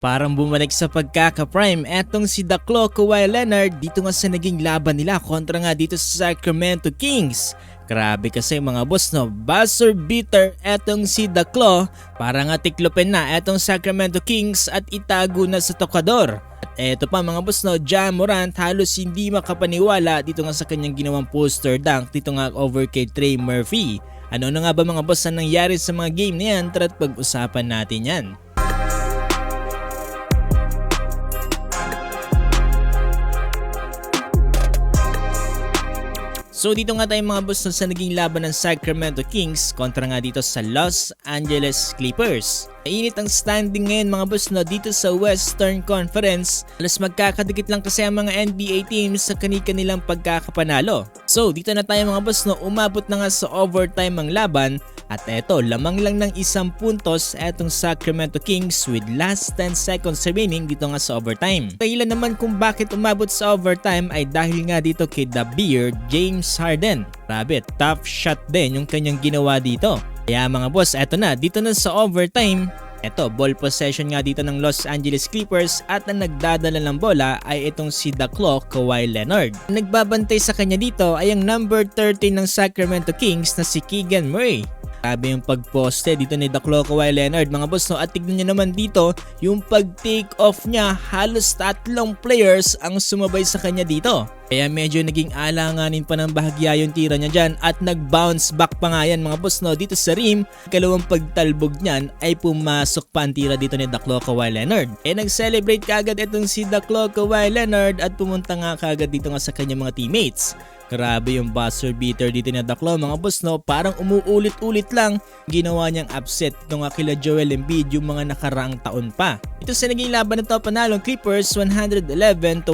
Parang bumalik sa pagkaka-prime etong si Daklo Kawhi Leonard dito nga sa naging laban nila kontra nga dito sa Sacramento Kings. Grabe kasi mga boss no, buzzer beater etong si Daklo para nga tiklopin na etong Sacramento Kings at itago na sa tokador. At eto pa mga boss no, Ja Morant halos hindi makapaniwala dito nga sa kanyang ginawang poster dunk dito nga over kay Trey Murphy. Ano na nga ba mga boss ang nangyari sa mga game na yan? Tara't pag-usapan natin yan. So dito nga tayo mga boss sa naging laban ng Sacramento Kings kontra nga dito sa Los Angeles Clippers. Mainit ang standing ngayon mga boss no, dito sa Western Conference. Alas magkakadikit lang kasi ang mga NBA teams sa kanilang pagkakapanalo. So dito na tayo mga boss no, umabot na nga sa overtime ang laban. At eto, lamang lang ng 1 puntos etong Sacramento Kings with last 10 seconds remaining dito nga sa overtime. Dahilan naman kung bakit umabot sa overtime ay dahil nga dito kay The Beard, James Harden. Grabe, tough shot din yung kanyang ginawa dito. Kaya mga boss, eto na, dito na sa overtime. Eto, ball possession nga dito ng Los Angeles Clippers at ang nagdadala ng bola ay itong si Daklo Kawhi Leonard. Ang nagbabantay sa kanya dito ay ang number 13 ng Sacramento Kings na si Keegan Murray. Grabe yung pagposte dito ni Daklo Kawhi Leonard mga boss no, at tignan nyo naman dito yung pag-take off niya, halos 3 players ang sumabay sa kanya dito. Kaya medyo naging alanganin pa ng bahagya yung tira niya dyan at nag-bounce back pa nga yan mga boss no, dito sa rim. Kalawang pagtalbog niyan ay pumasok pa ang tira dito ni Daklo Kawhi Leonard. Nag-celebrate kagad itong si Daklo Kawhi Leonard at pumunta nga kagad dito nga sa kanyang mga teammates. Grabe yung buzzer beater dito na Daklo mga boss no, parang umuulit-ulit lang ginawa niyang upset nung kila Joel Embiid yung mga nakaraang taon pa. Ito sa naging laban na to, panalong Clippers 111-110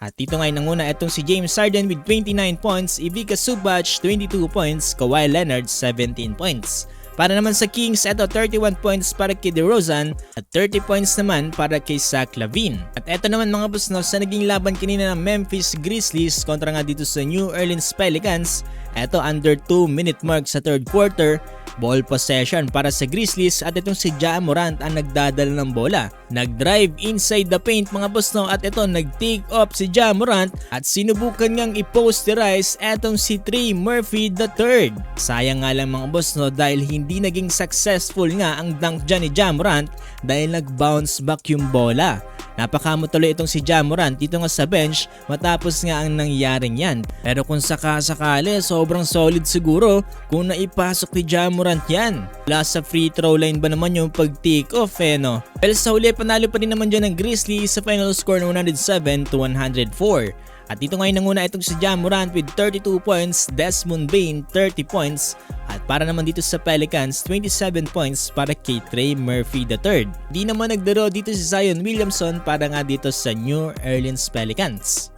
at dito ngayon nanguna itong si James Harden with 29 points, Ivica Zubac 22 points, Kawhi Leonard 17 points. Para naman sa Kings, ito 31 points para kay DeRozan at 30 points naman para kay Zach LaVine. At ito naman mga boss no, sa naging laban kanina ng Memphis Grizzlies kontra nga dito sa New Orleans Pelicans, ito under 2 minute mark sa third quarter, ball possession para sa Grizzlies at itong si Ja Morant ang nagdadala ng bola. Nag-drive inside the paint mga boss no, at ito nag-take off si Ja Morant at sinubukan ngang i-posterize etong si Trey Murphy III. Sayang nga lang mga boss no, dahil hindi naging successful nga ang dunk dyan ni Ja Morant dahil nag-bounce back yung bola. Napakamot tuloy itong si Ja Morant dito nga sa bench matapos nga ang nangyaring yan. Pero kung sakasakali, sobrang solid siguro kung naipasok ni Ja Morant yan. Wala sa free throw line ba naman yung pag-take off no? Well sa huli panalo pa rin naman dyan ng Grizzlies sa final score na 107-104. At dito ngayon nanguna itong si Ja Morant with 32 points, Desmond Bane 30 points, at para naman dito sa Pelicans 27 points para kay Trey Murphy III. Di naman nagdaro dito si Zion Williamson para nga dito sa New Orleans Pelicans.